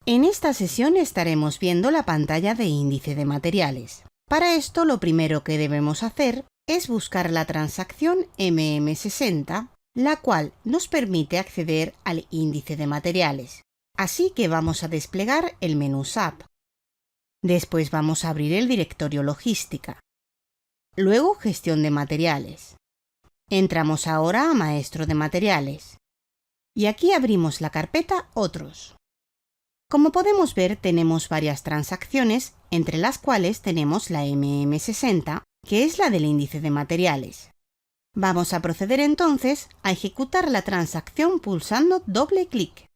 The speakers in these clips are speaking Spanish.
En esta sesión estaremos viendo la pantalla de índice de materiales. Para esto lo primero que debemos hacer es buscar la transacción MM60, la cual nos permite acceder al índice de materiales. Así que vamos a desplegar el menú SAP. Después vamos a abrir el directorio Logística. Luego Gestión de materiales. Entramos ahora a Maestro de materiales. Y aquí abrimos la carpeta Otros. Como podemos ver, tenemos varias transacciones, entre las cuales tenemos la MM60, que es la del índice de materiales. Vamos a proceder entonces a ejecutar la transacción pulsando doble clic.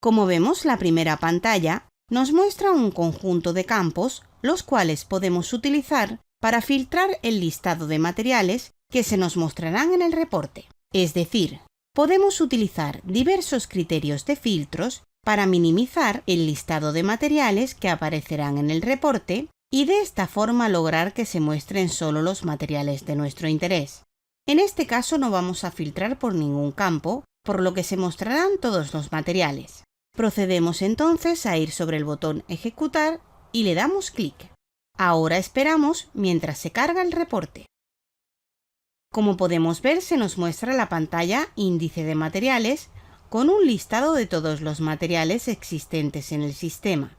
Como vemos, la primera pantalla nos muestra un conjunto de campos, los cuales podemos utilizar para filtrar el listado de materiales que se nos mostrarán en el reporte. Es decir, podemos utilizar diversos criterios de filtros para minimizar el listado de materiales que aparecerán en el reporte y de esta forma lograr que se muestren solo los materiales de nuestro interés. En este caso no vamos a filtrar por ningún campo, por lo que se mostrarán todos los materiales. Procedemos entonces a ir sobre el botón Ejecutar y le damos clic. Ahora esperamos mientras se carga el reporte. Como podemos ver, se nos muestra la pantalla Índice de materiales con un listado de todos los materiales existentes en el sistema.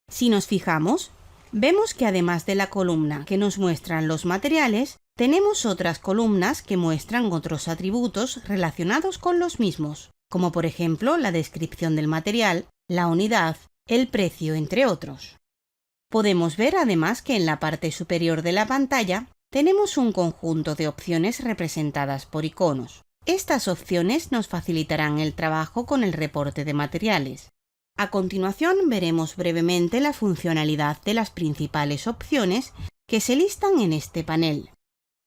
Si nos fijamos, vemos que además de la columna que nos muestran los materiales, tenemos otras columnas que muestran otros atributos relacionados con los mismos, como por ejemplo la descripción del material, la unidad, el precio, entre otros. Podemos ver además que en la parte superior de la pantalla tenemos un conjunto de opciones representadas por iconos. Estas opciones nos facilitarán el trabajo con el reporte de materiales. A continuación veremos brevemente la funcionalidad de las principales opciones que se listan en este panel.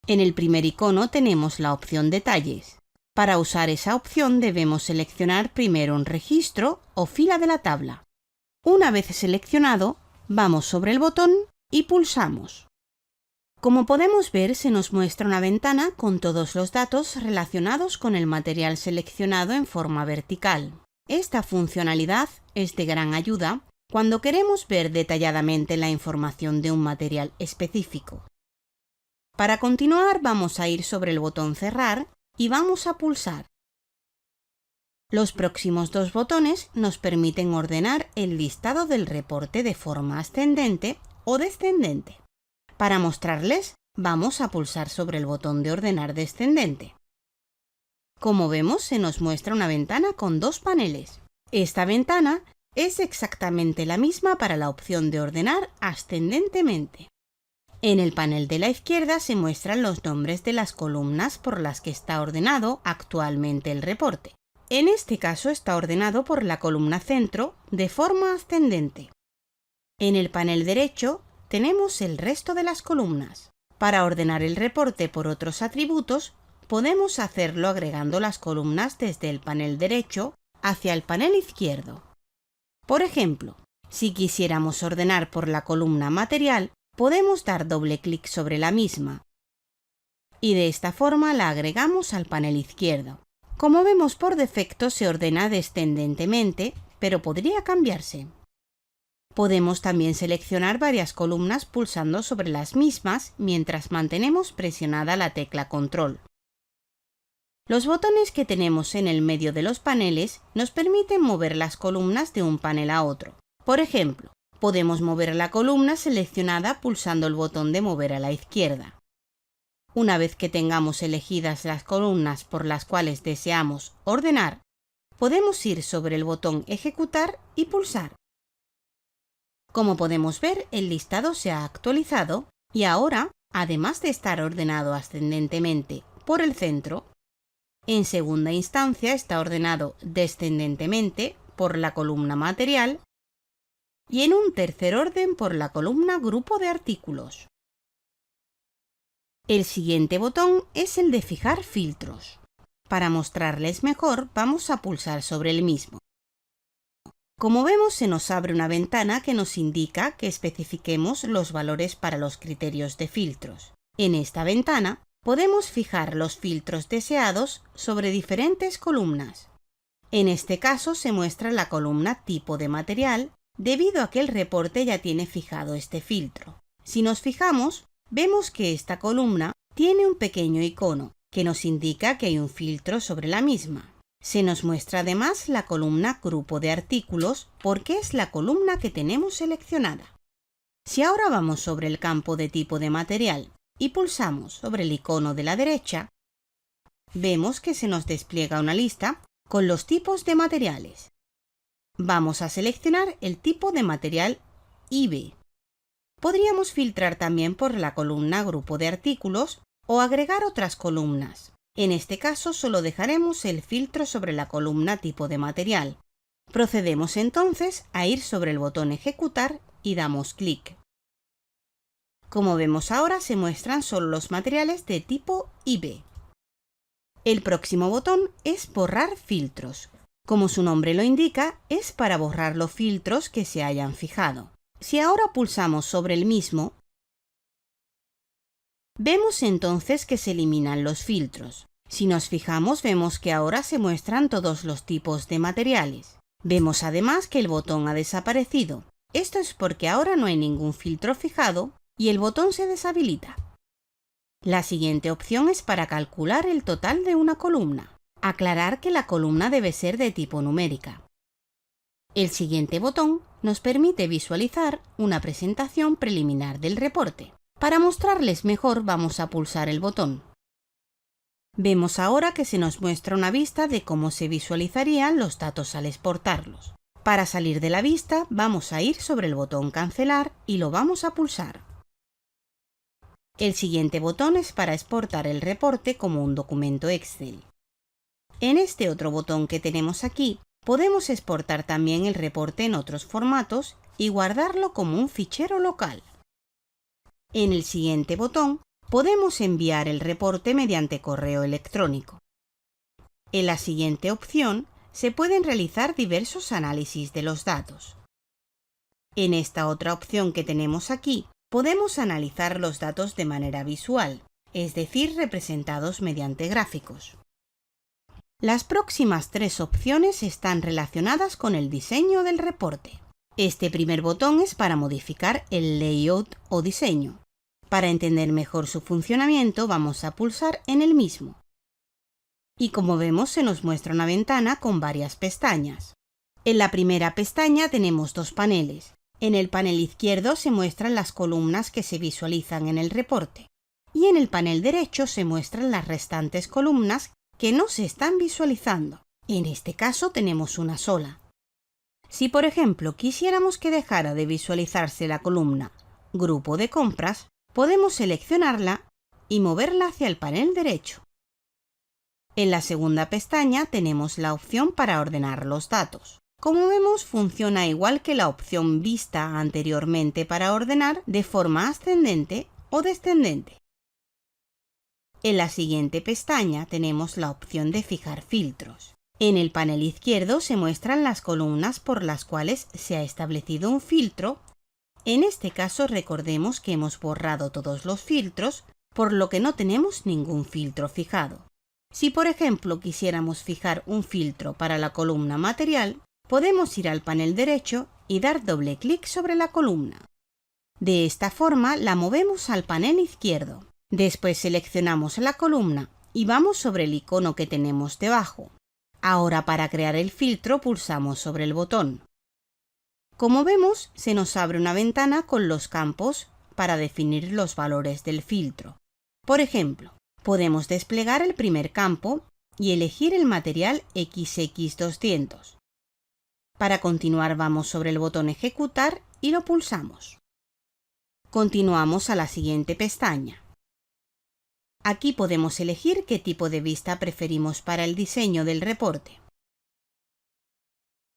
En el primer icono tenemos la opción Detalles. Para usar esa opción debemos seleccionar primero un registro o fila de la tabla. Una vez seleccionado, vamos sobre el botón y pulsamos. Como podemos ver, se nos muestra una ventana con todos los datos relacionados con el material seleccionado en forma vertical. Esta funcionalidad es de gran ayuda cuando queremos ver detalladamente la información de un material específico. Para continuar, vamos a ir sobre el botón Cerrar y vamos a pulsar. Los próximos dos botones nos permiten ordenar el listado del reporte de forma ascendente o descendente. Para mostrarles, vamos a pulsar sobre el botón de Ordenar descendente. Como vemos, se nos muestra una ventana con dos paneles. Esta ventana es exactamente la misma para la opción de Ordenar ascendentemente. En el panel de la izquierda se muestran los nombres de las columnas por las que está ordenado actualmente el reporte. En este caso está ordenado por la columna centro de forma ascendente. En el panel derecho tenemos el resto de las columnas. Para ordenar el reporte por otros atributos, podemos hacerlo agregando las columnas desde el panel derecho hacia el panel izquierdo. Por ejemplo, si quisiéramos ordenar por la columna Material, podemos dar doble clic sobre la misma y de esta forma la agregamos al panel izquierdo. Como vemos, por defecto se ordena descendentemente, pero podría cambiarse. Podemos también seleccionar varias columnas pulsando sobre las mismas mientras mantenemos presionada la tecla Control. Los botones que tenemos en el medio de los paneles nos permiten mover las columnas de un panel a otro. Por ejemplo, podemos mover la columna seleccionada pulsando el botón de Mover a la izquierda. Una vez que tengamos elegidas las columnas por las cuales deseamos ordenar, podemos ir sobre el botón Ejecutar y pulsar. Como podemos ver, el listado se ha actualizado y ahora, además de estar ordenado ascendentemente por el centro, en segunda instancia está ordenado descendentemente por la columna Material y en un tercer orden por la columna Grupo de artículos. El siguiente botón es el de Fijar filtros. Para mostrarles mejor, vamos a pulsar sobre el mismo. Como vemos, se nos abre una ventana que nos indica que especifiquemos los valores para los criterios de filtros. En esta ventana podemos fijar los filtros deseados sobre diferentes columnas. En este caso se muestra la columna tipo de material debido a que el reporte ya tiene fijado este filtro. Si nos fijamos, vemos que esta columna tiene un pequeño icono que nos indica que hay un filtro sobre la misma. Se nos muestra además la columna grupo de artículos porque es la columna que tenemos seleccionada. Si ahora vamos sobre el campo de tipo de material y pulsamos sobre el icono de la derecha, vemos que se nos despliega una lista con los tipos de materiales. Vamos a seleccionar el tipo de material IB. Podríamos filtrar también por la columna grupo de artículos o agregar otras columnas. En este caso solo dejaremos el filtro sobre la columna tipo de material. Procedemos entonces a ir sobre el botón Ejecutar y damos clic. Como vemos ahora se muestran solo los materiales de tipo IB. El próximo botón es Borrar filtros. Como su nombre lo indica, es para borrar los filtros que se hayan fijado. Si ahora pulsamos sobre el mismo, vemos entonces que se eliminan los filtros. Si nos fijamos, vemos que ahora se muestran todos los tipos de materiales. Vemos además que el botón ha desaparecido. Esto es porque ahora no hay ningún filtro fijado y el botón se deshabilita. La siguiente opción es para calcular el total de una columna. Aclarar que la columna debe ser de tipo numérica. El siguiente botón nos permite visualizar una presentación preliminar del reporte. Para mostrarles mejor vamos a pulsar el botón. Vemos ahora que se nos muestra una vista de cómo se visualizarían los datos al exportarlos. Para salir de la vista vamos a ir sobre el botón Cancelar y lo vamos a pulsar. El siguiente botón es para exportar el reporte como un documento Excel. En este otro botón que tenemos aquí, podemos exportar también el reporte en otros formatos y guardarlo como un fichero local. En el siguiente botón, podemos enviar el reporte mediante correo electrónico. En la siguiente opción, se pueden realizar diversos análisis de los datos. En esta otra opción que tenemos aquí, podemos analizar los datos de manera visual, es decir, representados mediante gráficos. Las próximas tres opciones están relacionadas con el diseño del reporte. Este primer botón es para modificar el layout o diseño. Para entender mejor su funcionamiento, vamos a pulsar en el mismo. Y como vemos, se nos muestra una ventana con varias pestañas. En la primera pestaña tenemos dos paneles. En el panel izquierdo se muestran las columnas que se visualizan en el reporte. Y en el panel derecho se muestran las restantes columnas que no se están visualizando. En este caso tenemos una sola. Si por ejemplo quisiéramos que dejara de visualizarse la columna Grupo de compras, podemos seleccionarla y moverla hacia el panel derecho. En la segunda pestaña tenemos la opción para ordenar los datos. Como vemos, funciona igual que la opción vista anteriormente para ordenar de forma ascendente o descendente. En la siguiente pestaña tenemos la opción de fijar filtros. En el panel izquierdo se muestran las columnas por las cuales se ha establecido un filtro. En este caso recordemos que hemos borrado todos los filtros, por lo que no tenemos ningún filtro fijado. Si por ejemplo quisiéramos fijar un filtro para la columna material, podemos ir al panel derecho y dar doble clic sobre la columna. De esta forma la movemos al panel izquierdo. Después seleccionamos la columna y vamos sobre el icono que tenemos debajo. Ahora para crear el filtro pulsamos sobre el botón. Como vemos, se nos abre una ventana con los campos para definir los valores del filtro. Por ejemplo, podemos desplegar el primer campo y elegir el material XX200. Para continuar vamos sobre el botón Ejecutar y lo pulsamos. Continuamos a la siguiente pestaña. Aquí podemos elegir qué tipo de vista preferimos para el diseño del reporte.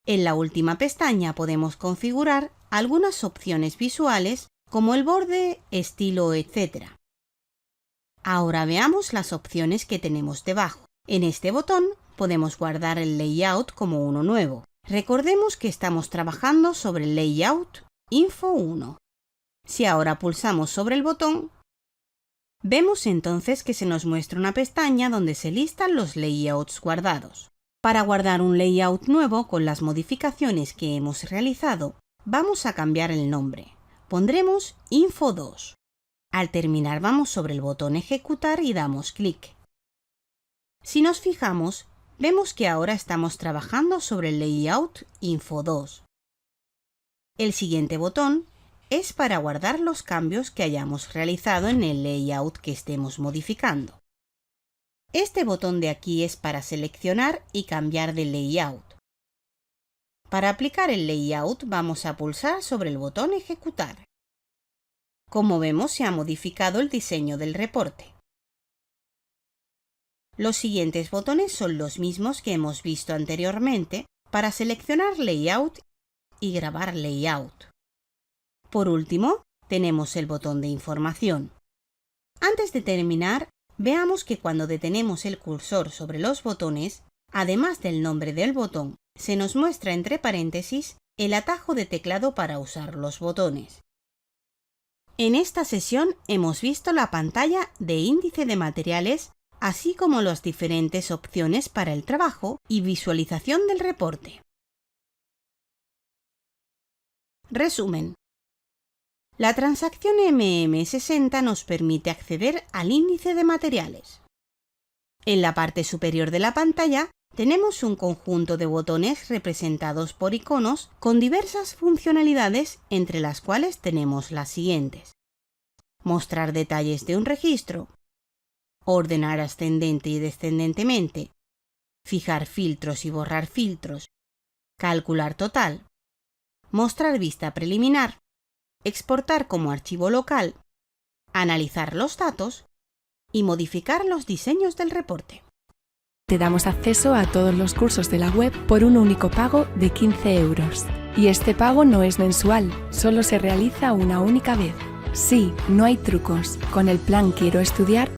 En la última pestaña podemos configurar algunas opciones visuales como el borde, estilo, etc. Ahora veamos las opciones que tenemos debajo. En este botón podemos guardar el layout como uno nuevo. Recordemos que estamos trabajando sobre el layout Info 1. Si ahora pulsamos sobre el botón, vemos entonces que se nos muestra una pestaña donde se listan los layouts guardados. Para guardar un layout nuevo con las modificaciones que hemos realizado, vamos a cambiar el nombre. Pondremos Info 2. Al terminar vamos sobre el botón Ejecutar y damos clic. Si nos fijamos, vemos que ahora estamos trabajando sobre el layout Info 2. El siguiente botón es para guardar los cambios que hayamos realizado en el layout que estemos modificando. Este botón de aquí es para seleccionar y cambiar de layout. Para aplicar el layout vamos a pulsar sobre el botón Ejecutar. Como vemos, se ha modificado el diseño del reporte. Los siguientes botones son los mismos que hemos visto anteriormente para seleccionar layout y grabar layout. Por último, tenemos el botón de información. Antes de terminar, veamos que cuando detenemos el cursor sobre los botones, además del nombre del botón, se nos muestra entre paréntesis el atajo de teclado para usar los botones. En esta sesión hemos visto la pantalla de índice de materiales, así como las diferentes opciones para el trabajo y visualización del reporte. Resumen. La transacción MM60 nos permite acceder al índice de materiales. En la parte superior de la pantalla tenemos un conjunto de botones representados por iconos con diversas funcionalidades, entre las cuales tenemos las siguientes: mostrar detalles de un registro, ordenar ascendente y descendentemente, fijar filtros y borrar filtros, calcular total, mostrar vista preliminar, exportar como archivo local, analizar los datos y modificar los diseños del reporte. Te damos acceso a todos los cursos de la web por un único pago de 15 €. Y este pago no es mensual, solo se realiza una única vez. Sí, no hay trucos. Con el plan Quiero Estudiar